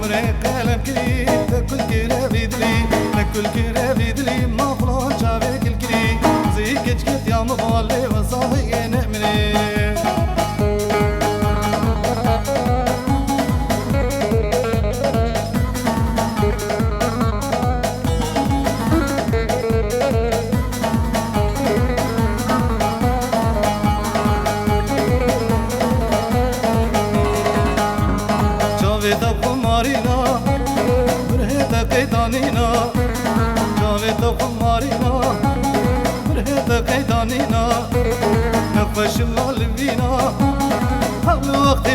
عمري قلم كلي تاكل كرا بيدلي تاكل كرا بيدلي ما فلان شافك الكلي زي كتكت يا مغالي وصاحي نأمني خمارينا برهيتا قيدانينا جاويتا خمارينا برهيتا قيدانينا نقفش اللي بينا حول وقت